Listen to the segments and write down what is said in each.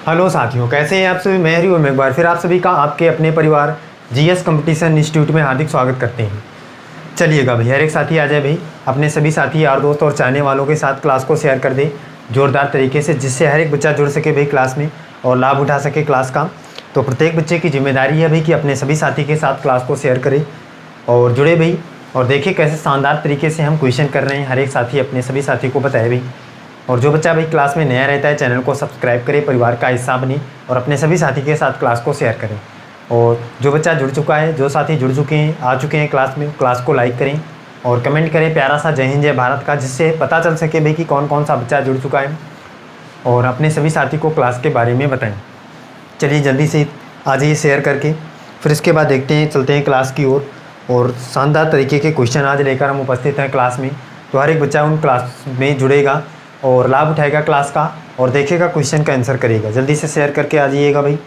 Hello साथियों, कैसे हैं आप सभी। मैं हरी और मैं एक बार फिर आप सभी का आपके अपने परिवार जीएस कंपटीशन इंस्टीट्यूट में हार्दिक स्वागत करते हैं। चलिएगा भाई, हर एक साथी आ जाए भाई, अपने सभी साथी यार दोस्त और चाहने वालों के साथ क्लास को शेयर कर दे जोरदार तरीके से, जिससे हर एक बच्चा जुड़ सके भाई क्लास में और लाभ उठा सके क्लास का। तो प्रत्येक बच्चे की जिम्मेदारी है भाई कि अपने सभी साथी के साथ क्लास को शेयर करे और जुड़े भाई, और देखिए कैसे शानदार तरीके से हम क्वेश्चन कर रहे हैं। हर एक साथी अपने सभी साथी को बताए भाई, और जो बच्चा भाई क्लास में नया रहता है चैनल को सब्सक्राइब करे, परिवार का हिस्सा बने और अपने सभी साथी के साथ क्लास को शेयर करें। और जो बच्चा जुड़ चुका है, जो साथी जुड़ चुके हैं, आ चुके हैं क्लास में, क्लास को लाइक करें और कमेंट करें प्यारा सा जय हिंद जय भारत का, जिससे पता चल सके भाई कि कौन कौन सा बच्चा जुड़ चुका है, और अपने सभी साथी को क्लास के बारे में बताएँ। चलिए जल्दी से आ जाइए शेयर करके, फिर इसके बाद देखते हैं, चलते हैं क्लास की ओर। और शानदार तरीके के क्वेश्चन आज लेकर हम उपस्थित हैं क्लास में। तो हर एक बच्चा उन क्लास में जुड़ेगा और लाभ उठाएगा क्लास का और देखेगा क्वेश्चन का आंसर करेगा। जल्दी से शेयर करके आ जाइएगा भाई,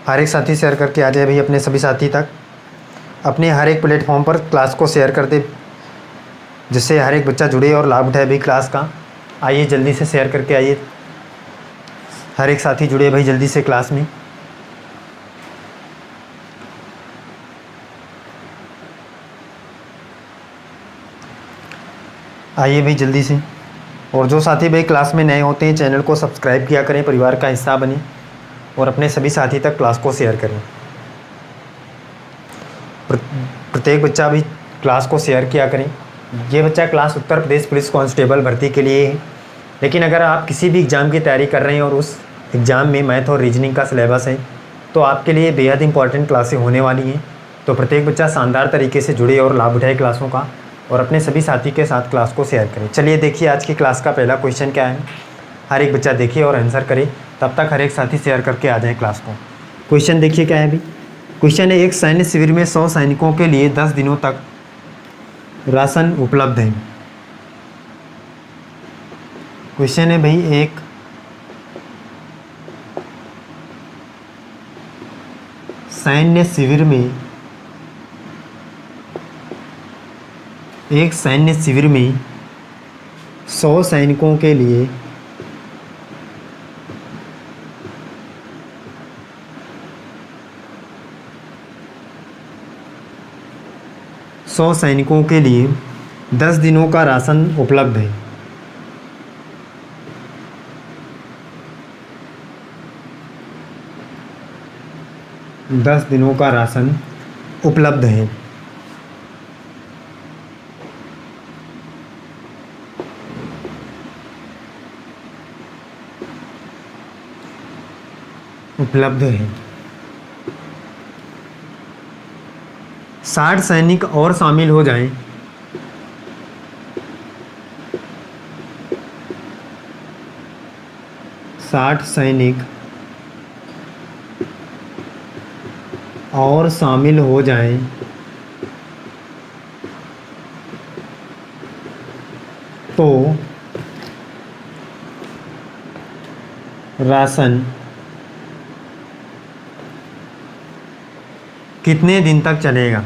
हर एक साथी शेयर करके आ जाए भाई अपने सभी साथी तक। अपने हर एक प्लेटफॉर्म पर क्लास को शेयर कर दे, जिससे हर एक बच्चा जुड़े और लाभ उठाए भाई क्लास का। आइए जल्दी से शेयर करके आइए, हर एक साथी जुड़े भाई जल्दी से क्लास में। आइए भाई जल्दी से। और जो साथी भाई क्लास में नए होते हैं चैनल को सब्सक्राइब किया करें, परिवार का हिस्सा बने और अपने सभी साथी तक क्लास को शेयर करें। प्रत्येक बच्चा भी क्लास को शेयर किया करें। ये बच्चा class Uttar Pradesh police constable भर्ती के लिए है, लेकिन अगर आप किसी भी एग्ज़ाम की तैयारी कर रहे हैं और उस एग्ज़ाम में मैथ और रीजनिंग का सिलेबस है, तो आपके लिए बेहद इंपॉर्टेंट क्लासें होने वाली हैं। तो प्रत्येक बच्चा शानदार तरीके से जुड़े और लाभ उठाए क्लासों का और अपने सभी साथी के साथ क्लास को शेयर करें। चलिए देखिए आज की क्लास का पहला क्वेश्चन क्या है। हर एक बच्चा देखिए और आंसर करे, तब तक हर एक साथी शेयर करके आ जाए क्लास को। क्वेश्चन देखिए क्या है अभी। क्वेश्चन है, एक सैन्य शिविर में 100 सैनिकों के लिए 10 दिनों तक राशन उपलब्ध है। क्वेश्चन है भाई, एक सैन्य शिविर में 100 सैनिकों के लिए 100 सैनिकों के लिए 10 दिनों का राशन उपलब्ध है। दस दिनों का राशन उपलब्ध है। उपलब्ध है। 60 सैनिक और शामिल हो जाएं, और शामिल हो जाएं तो राशन कितने दिन तक चलेगा?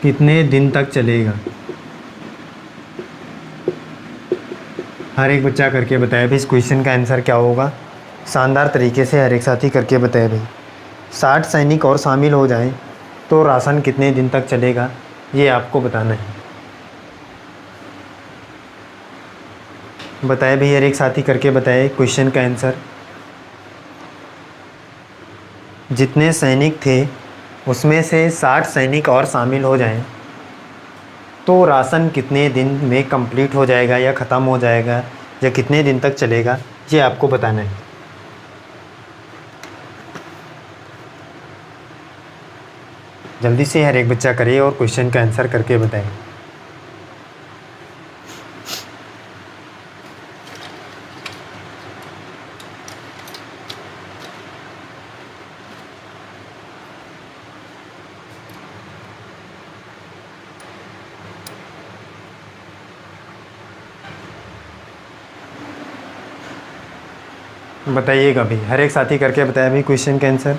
कितने दिन तक चलेगा? हर एक बच्चा करके बताए भाई इस क्वेश्चन का आंसर क्या होगा। शानदार तरीके से हर एक साथी करके बताए भाई। 60 सैनिक और शामिल हो जाएं तो राशन कितने दिन तक चलेगा, ये आपको बताना है। बताए भाई, हर एक साथी करके बताए क्वेश्चन का आंसर। जितने सैनिक थे उसमें से 60 सैनिक और शामिल हो जाएं तो राशन कितने दिन में कंप्लीट हो जाएगा या ख़त्म हो जाएगा या कितने दिन तक चलेगा, ये आपको बताना है। जल्दी से हर एक बच्चा करे और क्वेश्चन का आंसर करके बताएं। बताइएगा भाई, हर एक साथी करके बताया भाई क्वेश्चन का आंसर।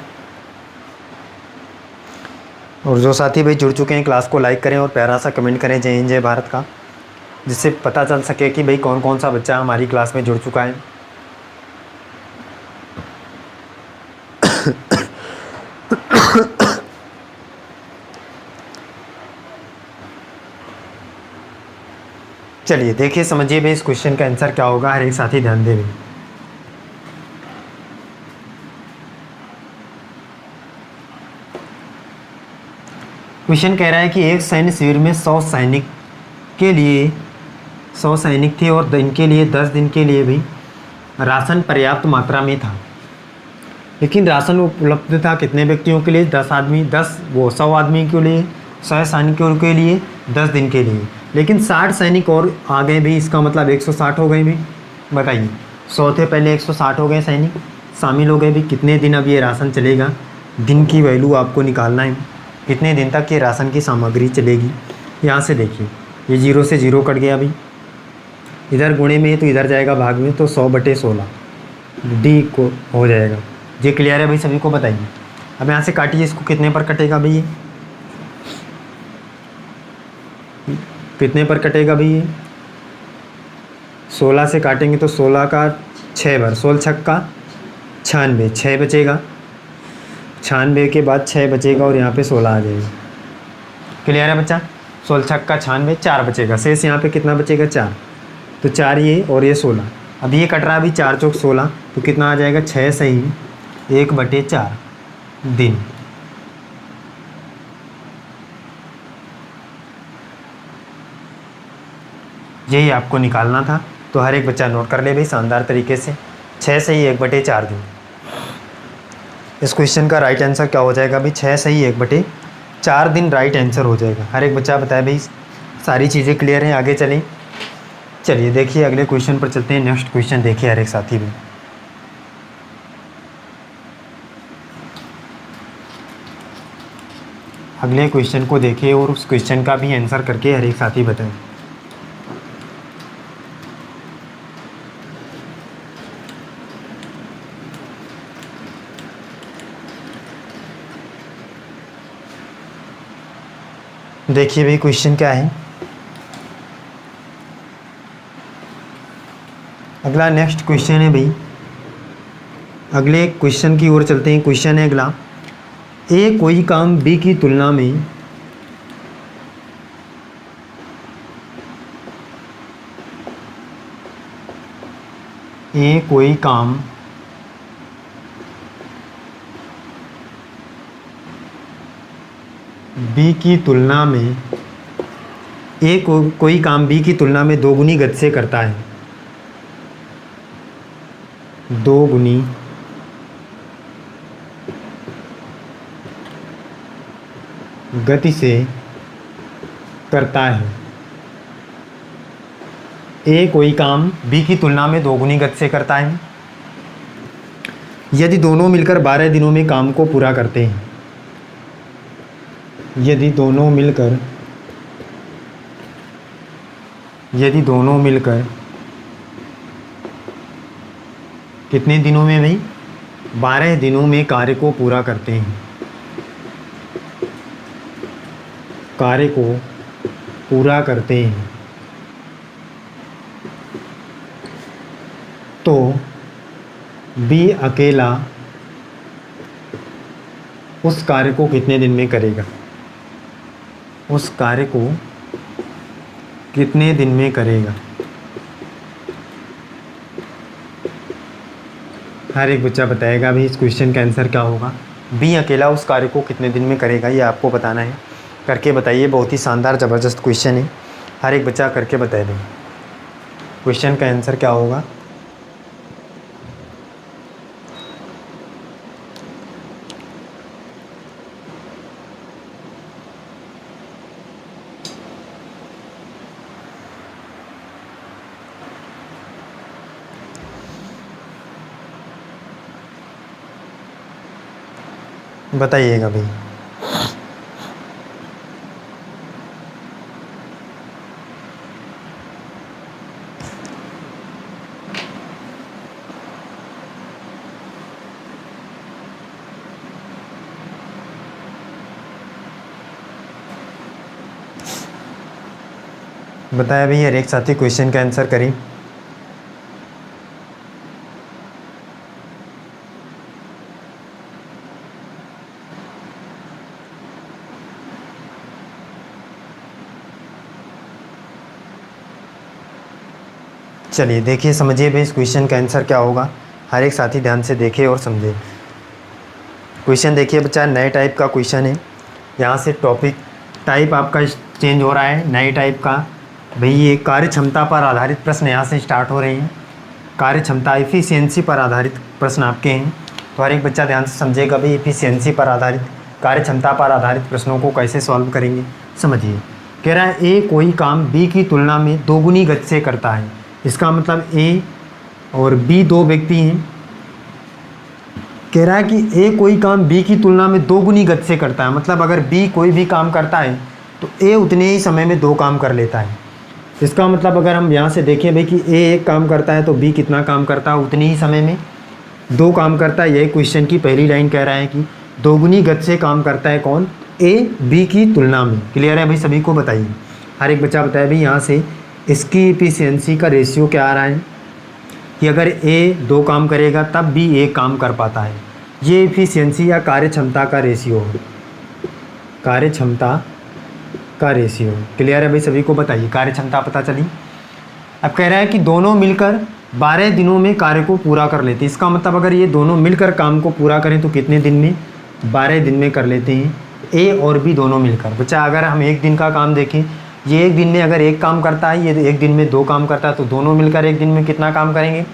और जो साथी भाई जुड़ चुके हैं क्लास को लाइक करें और प्यारा सा कमेंट करें जय हिंद जय भारत का। जिससे पता चल सके कि भाई कौन कौन सा बच्चा हमारी क्लास में जुड़ चुका है। चलिए देखिए समझिए भाई इस क्वेश्चन का आंसर क्या होगा, हर एक साथी ध्यान दें। क्वेश्चन कह रहा है कि एक सैन्य शिविर में 100 सैनिक के लिए 100 सैनिक थे और इनके लिए 10 दिन के लिए भी राशन पर्याप्त मात्रा में था। लेकिन राशन उपलब्ध था कितने व्यक्तियों के लिए? 10 आदमी, 100 आदमी के लिए, 100 सैनिकों के लिए 10 दिन के लिए। लेकिन 60 सैनिक और आ गए भी, इसका मतलब 160 हो गए भी। बताइए 100 थे पहले, 160 हो गए सैनिक शामिल हो गए भी। कितने दिन अब ये राशन चलेगा? दिन की वैल्यू आपको निकालना है, कितने दिन तक ये राशन की सामग्री चलेगी। यहाँ से देखिए ये 0 से 0 कट गया अभी, इधर गुणे में तो इधर जाएगा भाग में, तो 100/16 डी को हो जाएगा। ये क्लियर है भाई सभी को? बताइए अब यहाँ से काटिए इसको, कितने पर कटेगा भाई ये? कितने पर कटेगा भाई ये? 16 से काटेंगे तो 16 का 6 बार, 16 छक्का 96, 6 बचेगा। 96 के बाद 6 बचेगा और यहाँ पे 16 आ जाएगा। क्लियर है बच्चा? 16 छक्का 96, 4 बचेगा। शेष यहाँ पे कितना बचेगा? 4। तो 4 ये और ये 16। अब ये कट रहा है अभी 4 चौक 16, तो कितना आ जाएगा? 6 सही 1/4 दिन। यही आपको निकालना था, तो हर एक बच्चा नोट कर ले भाई शानदार तरीके से। 6 सही 1/4 दिन। इस क्वेश्चन का राइट आंसर क्या हो जाएगा भाई? 6 सही 1/4 दिन राइट आंसर हो जाएगा। हर एक बच्चा बताए भाई सारी चीज़ें क्लियर हैं, आगे चलें। चलिए देखिए अगले क्वेश्चन पर चलते हैं। नेक्स्ट क्वेश्चन देखिए हर एक साथी भी। अगले क्वेश्चन को देखिए और उस क्वेश्चन का भी आंसर करके हर एक साथी बताएं। देखिए भाई क्वेश्चन क्या है। अगला नेक्स्ट क्वेश्चन है भाई, अगले क्वेश्चन की ओर चलते हैं। क्वेश्चन है अगला, ए कोई काम बी की तुलना में कोई काम बी की तुलना में कोई काम बी की तुलना में 2 गुनी गति से करता है। 2 गुनी गति से करता है। ए कोई काम बी की तुलना में 2 गुनी गति से करता है यदि दोनों मिलकर 12 दिनों में काम को पूरा करते हैं। यदि दोनों मिलकर कितने दिनों में भाई? 12 दिनों में कार्य को पूरा करते हैं। कार्य को पूरा करते हैं तो बी अकेला उस कार्य को कितने दिन में करेगा? उस कार्य को कितने दिन में करेगा? हर एक बच्चा बताएगा भाई इस क्वेश्चन का आंसर क्या होगा। बी अकेला उस कार्य को कितने दिन में करेगा, ये आपको बताना है। करके बताइए, बहुत ही शानदार ज़बरदस्त क्वेश्चन है। हर एक बच्चा करके बताए दें क्वेश्चन का आंसर क्या होगा। बताइएगा भाई। बताया भैया, हर एक साथी क्वेश्चन का आंसर करें। चलिए देखिए, समझिए भाई इस क्वेश्चन का आंसर क्या होगा। हर एक साथी ध्यान से देखे और समझे। क्वेश्चन देखिए बच्चा, नए टाइप का क्वेश्चन है। यहाँ से टॉपिक टाइप आपका चेंज हो रहा है, नए टाइप का। भाई ये कार्य क्षमता पर आधारित प्रश्न यहाँ से स्टार्ट हो रहे हैं। कार्य क्षमता, एफिशिएंसी पर आधारित प्रश्न आपके हैं। तो हर एक बच्चा ध्यान से समझेगा भाई एफिशिएंसी पर आधारित, कार्य क्षमता पर आधारित प्रश्नों को कैसे सॉल्व करेंगे। समझिए, कह रहा है ए कोई काम बी की तुलना में दोगुनी गति से करता है। इसका मतलब ए और बी दो व्यक्ति हैं। कह रहा है कि ए कोई काम बी की तुलना में दोगुनी गति से करता है। मतलब अगर बी कोई भी काम करता है तो ए उतने ही समय में दो काम कर लेता है। इसका मतलब अगर हम यहाँ से देखें भाई कि ए एक काम करता है तो बी कितना काम करता है, उतनी ही समय में दो काम करता है। यही क्वेश्चन की पहली लाइन कह रहा है कि दोगुनी गति से काम करता है कौन, ए बी की तुलना में। क्लियर है भाई, सभी को बताइए। हर एक बच्चा बताया भाई यहाँ से इसकी एफिशिएंसी का रेशियो क्या आ रहा है कि अगर ए दो काम करेगा तब बी एक काम कर पाता है। ये एफिशिएंसी या कार्य क्षमता का रेशियो है, कार्य क्षमता का रेशियो। क्लियर है भाई, सभी को बताइए। कार्य क्षमता पता चली। अब कह रहा है कि दोनों मिलकर 12 दिनों में कार्य को पूरा कर लेते हैं। इसका मतलब अगर ये दोनों मिलकर काम को पूरा करें तो कितने दिन में, 12 दिन में कर लेते हैं, ए और बी दोनों मिलकर। बच्चा अगर हम एक दिन का काम देखें, ये एक दिन में अगर एक काम करता है, ये एक दिन में दो काम करता है, तो दोनों मिलकर एक दिन में कितना काम करेंगे,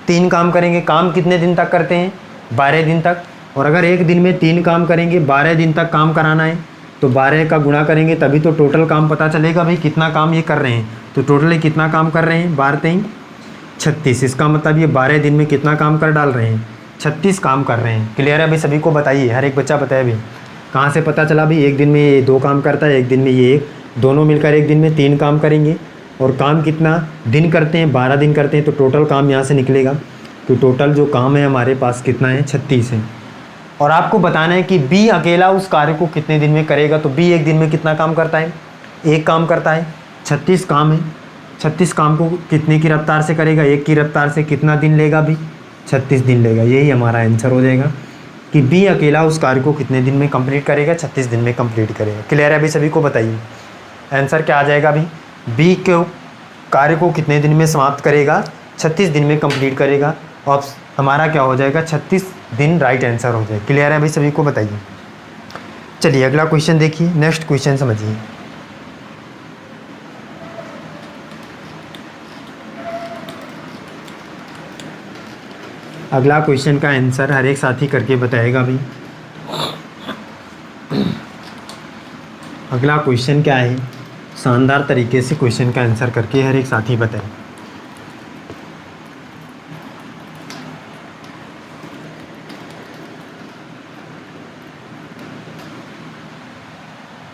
3 काम करेंगे। काम कितने दिन तक करते हैं, 12 दिन तक। और अगर एक दिन में 3 काम करेंगे, 12 दिन तक काम कराना है, तो 12 का गुणा करेंगे तभी तो टोटल काम पता चलेगा भाई कितना काम ये कर रहे हैं। तो टोटल कितना काम कर रहे हैं, 12 3 36। इसका मतलब ये 12 दिन में कितना काम कर डाल रहे हैं, 36 काम कर रहे हैं। क्लियर है भाई, सभी को बताइए। हर एक बच्चा बताए भाई कहाँ से पता चला भाई, एक दिन में ये 2 काम करता है, एक दिन में ये एक, दोनों मिलकर एक दिन में 3 काम करेंगे। और काम कितना दिन करते हैं, 12 दिन करते हैं, तो टोटल काम यहाँ से निकलेगा। तो टोटल जो काम है हमारे पास कितना है, 36 है। और आपको बताना है कि बी अकेला उस कार्य को कितने दिन में करेगा। तो बी एक दिन में कितना काम करता है, एक काम करता है, 36 काम है। 36 काम को कितने की रफ्तार से करेगा, एक की रफ्तार से। कितना दिन लेगा भी, 36 दिन लेगा। यही हमारा आंसर हो जाएगा कि बी अकेला उस कार्य को कितने दिन में कंप्लीट करेगा, 36 दिन में कंप्लीट करेगा। क्लियर है अभी सभी को बताइए। आंसर क्या आ जाएगा अभी, बी के कार्य को कितने दिन में समाप्त करेगा, 36 दिन में कंप्लीट करेगा। और हमारा क्या हो जाएगा, 36 दिन राइट आंसर हो जाएगा। क्लियर है भाई, सभी को बताइए। चलिए अगला क्वेश्चन देखिए, नेक्स्ट क्वेश्चन समझिए। अगला क्वेश्चन का आंसर हर एक साथी करके बताएगा भाई। अगला क्वेश्चन क्या है, शानदार तरीके से क्वेश्चन का आंसर करके हर एक साथी बताए।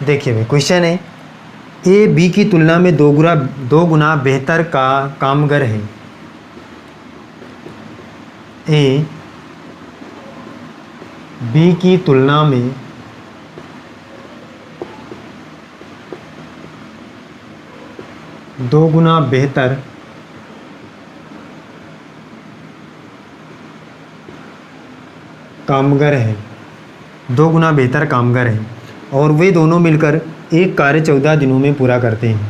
देखिए भाई क्वेश्चन है, ए बी की तुलना में दो गुना बेहतर का कामगर है। ए बी की तुलना में दो गुना बेहतर कामगर है, 2 गुना बेहतर कामगर है। और वे दोनों मिलकर एक कार्य 14 दिनों में पूरा करते हैं।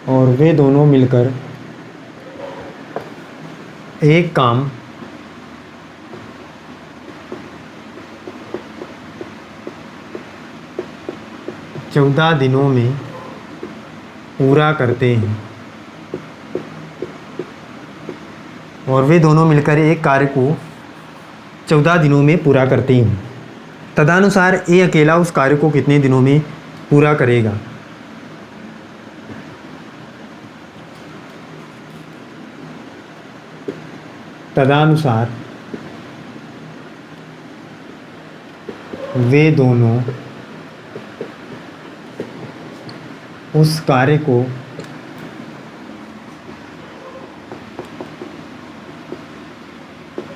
और वे दोनों मिलकर एक काम 14 दिनों में पूरा करते हैं। और वे दोनों मिलकर एक कार्य को 14 दिनों में पूरा करते हैं। तदनुसार ए अकेला उस कार्य को कितने दिनों में पूरा करेगा। तदनुसार वे दोनों उस कार्य को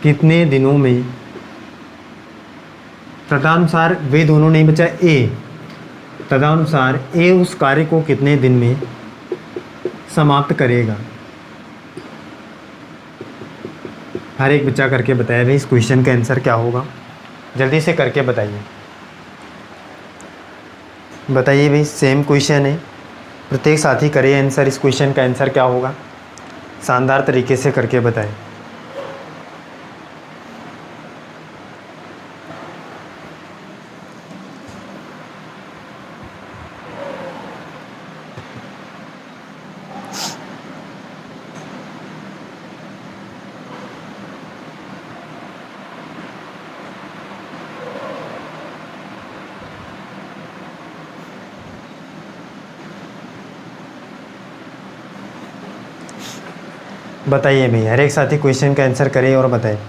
कितने दिनों में तदनुसार वे दोनों नहीं बचा ए, तदनुसार ए उस कार्य को कितने दिन में समाप्त करेगा। हर एक बच्चा करके बताया भाई इस क्वेश्चन का आंसर क्या होगा, जल्दी से करके बताइए। बताइए भाई, सेम क्वेश्चन है, प्रत्येक साथी करे आंसर। इस क्वेश्चन का आंसर क्या होगा, शानदार तरीके से करके बताएं। बताइए भाई, हर एक साथी क्वेश्चन का आंसर करे और बताए।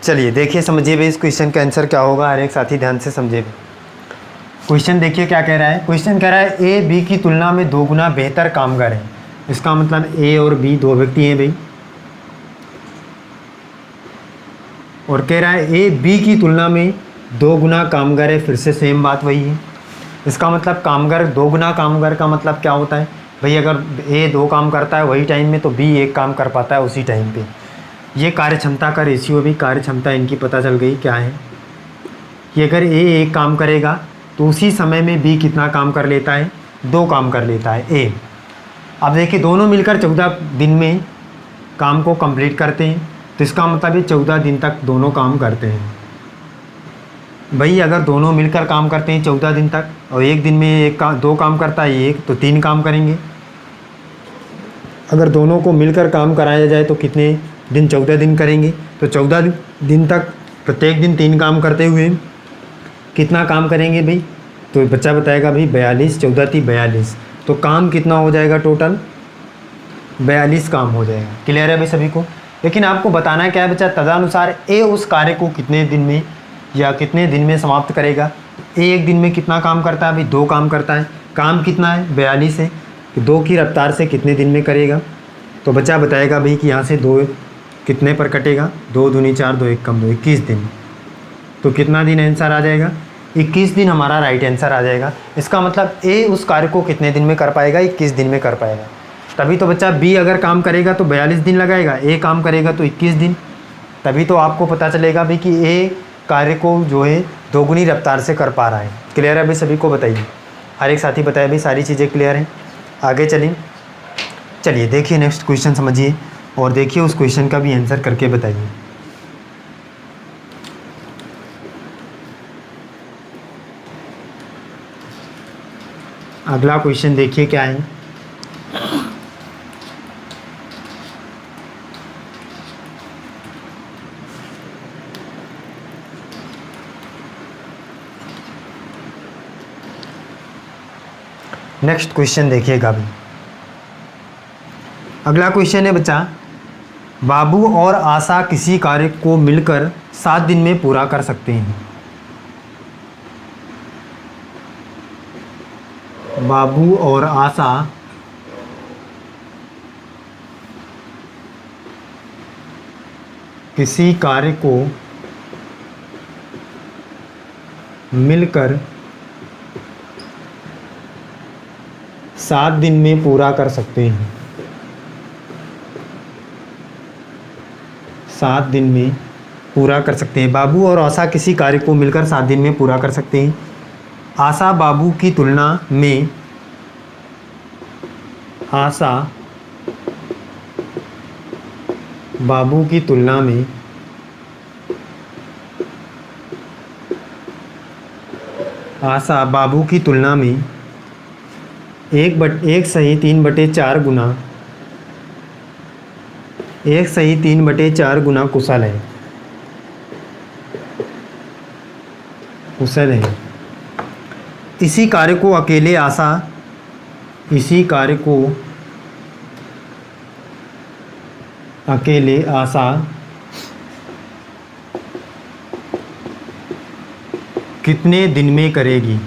चलिए देखिए, समझिए भाई इस क्वेश्चन का आंसर क्या होगा। हर एक साथी ध्यान से समझिए। क्वेश्चन देखिए क्या कह रहा है। क्वेश्चन कह रहा है ए बी की तुलना में 2 गुना बेहतर कामगार है। इसका मतलब ए और बी दो व्यक्ति हैं भाई, और कह रहा है ए बी की तुलना में 2 गुना कामगार है। फिर से सेम बात वही है। इसका मतलब कामगार 2 गुना कामगार का मतलब क्या होता है भाई, अगर ए 2 काम करता है वही टाइम में तो बी 1 काम कर पाता है उसी टाइम पे। ये कार्य क्षमता का रेशियो भी, कार्य क्षमता इनकी पता चल गई क्या है कि अगर ए 1 काम करेगा तो उसी समय में बी कितना काम कर लेता है, 2 काम कर लेता है ए। अब देखिए दोनों मिलकर 14 दिन में काम को कंप्लीट करते हैं, तो इसका मतलब ये 14 दिन तक दोनों काम करते हैं। भाई अगर दोनों मिलकर काम करते हैं 14 दिन तक और एक दिन में 2 काम करता है एक, तो 3 काम करेंगे। अगर दोनों को मिलकर काम कराया जाए तो कितने दिन, 14 दिन करेंगे। तो 14 दिन तक प्रत्येक दिन 3 काम करते हुए कितना काम करेंगे भाई, तो बच्चा बताएगा भाई 42, 14 × 42, तो काम कितना हो जाएगा, टोटल 42 काम हो जाएगा। क्लियर है भाई सभी को। लेकिन आपको बताना क्या है बच्चा, तदनुसार ए उस कार्य को कितने दिन में या कितने दिन में समाप्त करेगा। ए एक दिन में कितना काम करता है भाई, 2 काम करता है। काम कितना है, 42 है, तो 2 की रफ्तार से कितने दिन में करेगा। तो बच्चा बताएगा भाई कि यहाँ से 2 कितने पर कटेगा, 2 दूनी 4, 2 1 कम 2, 21 दिन। तो कितना दिन आंसर आ जाएगा, 21 दिन हमारा राइट आंसर आ जाएगा। इसका मतलब ए उस कार्य को कितने दिन में कर पाएगा, 21 दिन में कर पाएगा। तभी तो बच्चा बी अगर काम करेगा तो 42 दिन लगाएगा, ए काम करेगा तो 21 दिन। तभी तो आपको पता चलेगा भाई कि ए कार्य को जो है 2 गुनी रफ्तार से कर पा रहा है। क्लियर है भाई सभी को, बताइए। हर एक साथी बताए भाई सारी चीज़ें क्लियर हैं। आगे चलिए देखिए नेक्स्ट क्वेश्चन समझिए और देखिए उस क्वेश्चन का भी आंसर करके बताइए। अगला क्वेश्चन देखिए क्या है। नेक्स्ट क्वेश्चन देखिएगा अभी। अगला क्वेश्चन है बच्चा, बाबू और आशा किसी कार्य को मिलकर 7 दिन में पूरा कर सकते हैं। बाबू और आशा किसी कार्य को मिलकर 7 दिन में पूरा कर सकते हैं। 7 दिन में पूरा कर सकते हैं। बाबू और आशा किसी कार्य को मिलकर 7 दिन में पूरा कर सकते हैं। आशा बाबू की तुलना में आशा बाबू की तुलना में आशा बाबू की तुलना में 1/3/4 गुना 1/3/4 गुना कुशल है। इसी कार्य को अकेले आशा कितने दिन में करेगी?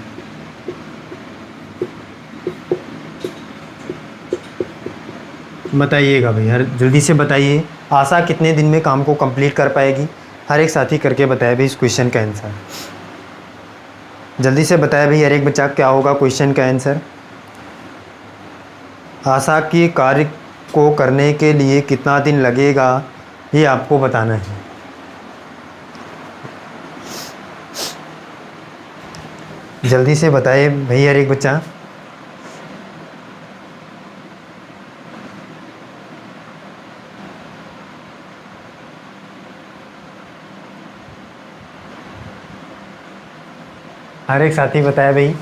बताइएगा भाई, हर जल्दी से बताइए, आशा कितने दिन में काम को कंप्लीट कर पाएगी? हर एक साथी करके बताया भाई इस क्वेश्चन का आंसर। जल्दी से बताया भाई हर एक बच्चा, क्या होगा क्वेश्चन का आंसर? आशा की कार्य को करने के लिए कितना दिन लगेगा, ये आपको बताना है। जल्दी से बताए भाई हर एक बच्चा। हर एक साथी बताया भाई।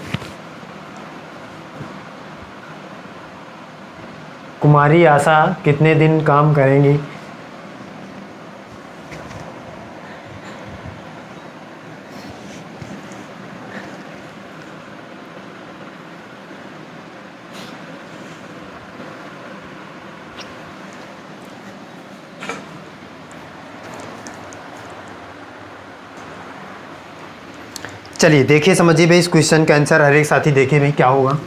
कुमारी आशा कितने दिन काम करेंगी? चलिए देखिए, समझिए भाई इस क्वेश्चन का आंसर। हर एक साथी देखिए भाई क्या होगा।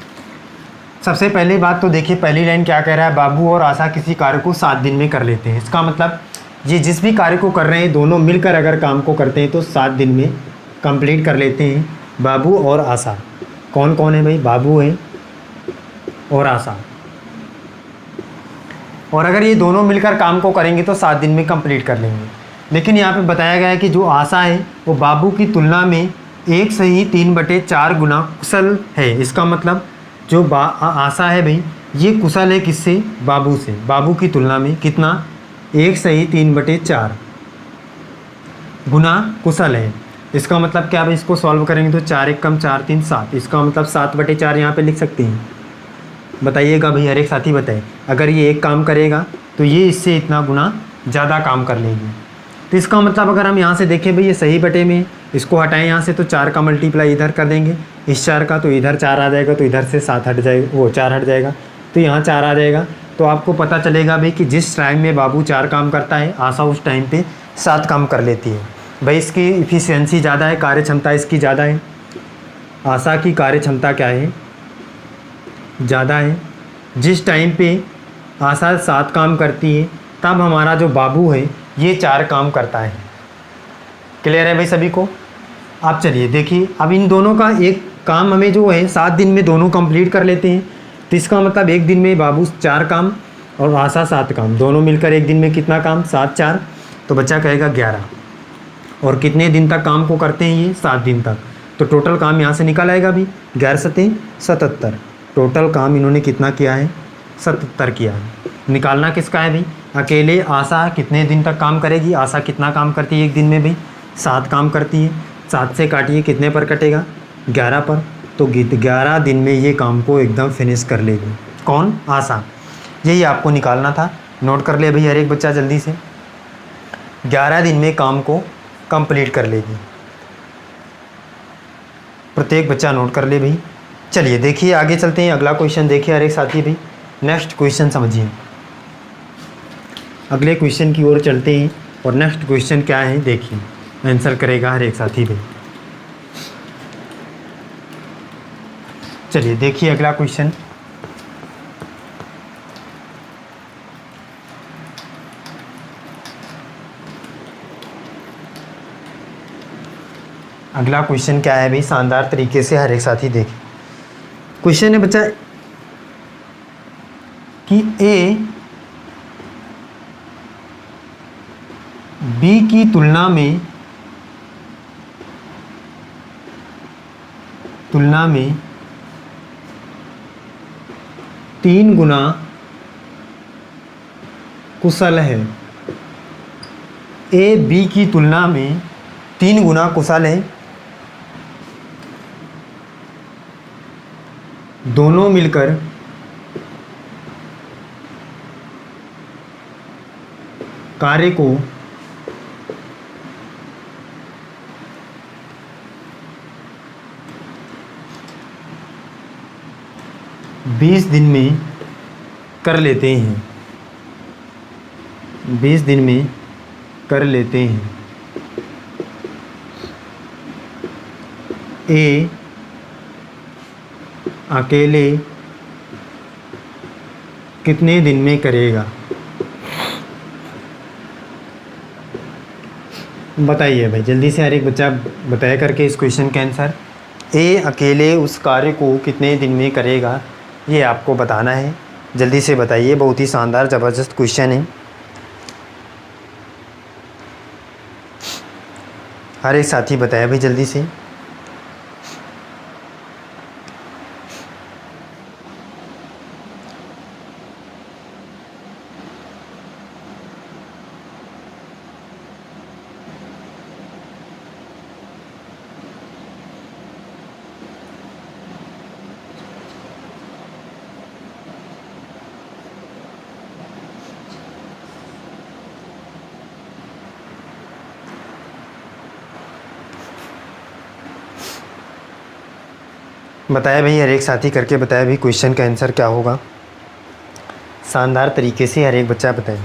सबसे पहली बात तो देखिए, पहली लाइन क्या कह रहा है? बाबू और आशा किसी कार्य को 7 दिन में कर लेते हैं। इसका मतलब ये जिस भी कार्य को कर रहे हैं दोनों मिलकर अगर काम को करते हैं तो 7 दिन में कंप्लीट कर लेते हैं। बाबू और आशा, कौन कौन है भाई? बाबू है और आशा। और अगर ये दोनों मिलकर काम को करेंगे तो 7 दिन में कंप्लीट कर लेंगे। लेकिन यहाँ पे बताया गया है कि जो आशा है वो बाबू की तुलना में 1/3/4 गुना कुशल है। इसका मतलब जो आशा है भाई ये कुशल है किससे? बाबू से। बाबू की तुलना में कितना? 1/3/4 गुना कुशल है। इसका मतलब क्या भाई? इसको सॉल्व करेंगे तो 4 1 कम 4 3 7। इसका मतलब 7/4 यहाँ पे लिख सकते हैं। बताइएगा भाई हर एक साथी बताए, अगर ये एक काम करेगा तो ये इससे इतना गुना ज़्यादा काम कर लेगी। तो इसका मतलब अगर हम यहाँ से देखें भाई ये सही बटे में, इसको हटाएं यहाँ से तो 4 का मल्टीप्लाई इधर कर देंगे इस 4 का, तो इधर 4 आ जाएगा, तो इधर से 7 हट जाएगा, वो 4 हट जाएगा, तो यहाँ 4 आ जाएगा। तो आपको पता चलेगा भाई कि जिस टाइम में बाबू 4 काम करता है आशा उस टाइम पे 7 काम कर लेती है। भाई इसकी इफ़िशियंसी ज़्यादा है, कार्य क्षमता इसकी ज़्यादा है। आशा की कार्य क्षमता क्या है? ज़्यादा है। जिस टाइम पे आशा 7 काम करती है तब हमारा जो बाबू है ये 4 काम करता है। क्लियर है भाई सभी को? आप चलिए देखिए, अब इन दोनों का एक काम हमें जो है 7 दिन में दोनों कंप्लीट कर लेते हैं। तो इसका मतलब एक दिन में बाबू 4 काम और आशा 7 काम, दोनों मिलकर एक दिन में कितना काम? 7 4, तो बच्चा कहेगा 11। और कितने दिन तक काम को करते हैं ये? 7 दिन तक। तो टोटल काम यहाँ से निकल आएगा भी 11 7 77। टोटल काम इन्होंने कितना किया है? 77 किया है। निकालना किसका है भाई? अकेले आशा कितने दिन तक काम करेगी? आशा कितना काम करती है एक दिन में भाई? 7 काम करती है। 7 से काटिए, कितने पर कटेगा? 11 पर। तो 11 दिन में ये काम को एकदम फिनिश कर लेगी। कौन? आशा। यही आपको निकालना था। नोट कर ले भाई हर एक बच्चा जल्दी से। 11 दिन में काम को कंप्लीट कर लेगी। प्रत्येक बच्चा नोट कर ले भाई। चलिए देखिए आगे चलते हैं, अगला क्वेश्चन देखिए हर एक साथी भाई। नेक्स्ट क्वेश्चन समझिए, अगले क्वेश्चन की ओर चलते हैं। और नेक्स्ट क्वेश्चन क्या है देखिए, आंसर करेगा हर एक साथी भाई। चलिए देखिए अगला क्वेश्चन। अगला क्वेश्चन क्या है भाई? शानदार तरीके से हर एक साथी देखें। क्वेश्चन है बच्चा कि ए बी की तुलना में 3 गुना कुशल है। ए बी की तुलना में 3 गुना कुशल है। दोनों मिलकर कार्य को 20 दिन में कर लेते हैं। 20 दिन में कर लेते हैं। ए अकेले कितने दिन में करेगा? बताइए भाई जल्दी से, हर एक बच्चा बताया करके इस क्वेश्चन का आंसर। ए अकेले उस कार्य को कितने दिन में करेगा, ये आपको बताना है। जल्दी से बताइए, बहुत ही शानदार ज़बरदस्त क्वेश्चन है। हर एक साथी बताया भाई जल्दी से। बताया भाई, हर एक साथी करके बताया भाई क्वेश्चन का आंसर क्या होगा। शानदार तरीके से हर एक बच्चा बताए।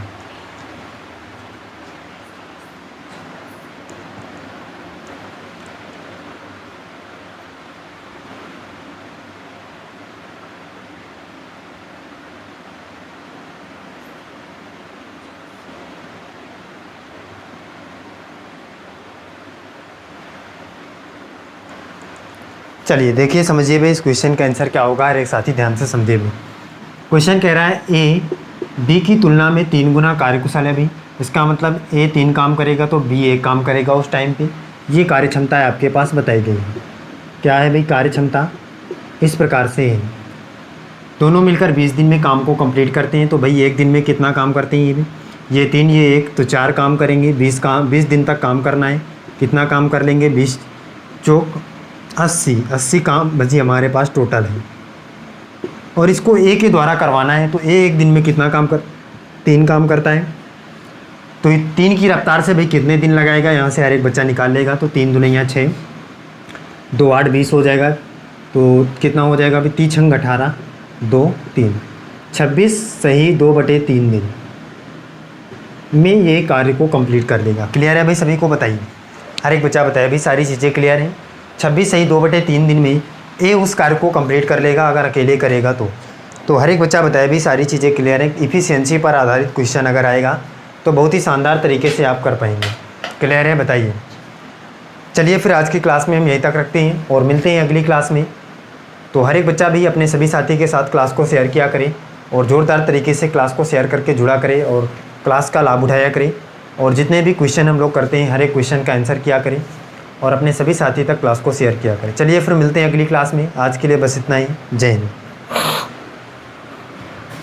चलिए देखिए, समझिए भाई इस क्वेश्चन का आंसर क्या होगा। हर एक साथी ध्यान से समझिए भाई। क्वेश्चन कह रहा है ए बी की तुलना में 3 गुना कार्यकुशल है भाई। इसका मतलब ए 3 काम करेगा तो बी 1 काम करेगा उस टाइम पे। ये कार्य क्षमता है आपके पास बताई गई है। क्या है भाई कार्य क्षमता? इस प्रकार से है, दोनों मिलकर 20 दिन में काम को कंप्लीट करते हैं। तो भाई 1 दिन में कितना काम करते हैं ये 3 ये 1 तो 4 काम करेंगे। 20 दिन तक काम करना है। कितना काम कर लेंगे? 20 चौक 80 काम बची हमारे पास टोटल है। और इसको ए के द्वारा करवाना है तो ए 1 दिन में कितना काम 3 काम करता है। तो 3 की रफ्तार से भाई कितने दिन लगाएगा, यहाँ से हर एक बच्चा निकाल लेगा। तो 3 दूनी 6, 2 8 20 हो जाएगा। तो कितना हो जाएगा भाई? 3 छंग 18, 2 3 26 सही 2/3 दिन में ये कार्य को कंप्लीट कर लेगा। क्लियर है भाई? सभी को बताइए, हर एक बच्चा बताया भाई सारी चीज़ें क्लियर हैं। 26 सही 2/3 दिन में ए उस कार्य को कंप्लीट कर लेगा अगर अकेले करेगा तो हर एक बच्चा बताया भी सारी चीज़ें क्लियर है। इफ़िशियंसी पर आधारित क्वेश्चन अगर आएगा तो बहुत ही शानदार तरीके से आप कर पाएंगे। क्लियर है? बताइए। चलिए फिर आज की क्लास में हम यहीं तक रखते हैं और मिलते हैं अगली क्लास में। तो हर एक बच्चा भी अपने सभी साथी के साथ क्लास को शेयर किया करे और ज़ोरदार तरीके से क्लास को शेयर करके जुड़ा करे और क्लास का लाभ उठाया करे। और जितने भी क्वेश्चन हम लोग करते हैं हर एक क्वेश्चन का आंसर किया करें और अपने सभी साथी तक क्लास को शेयर किया करें। चलिए फिर मिलते हैं अगली क्लास में। आज के लिए बस इतना ही। जय हिंद।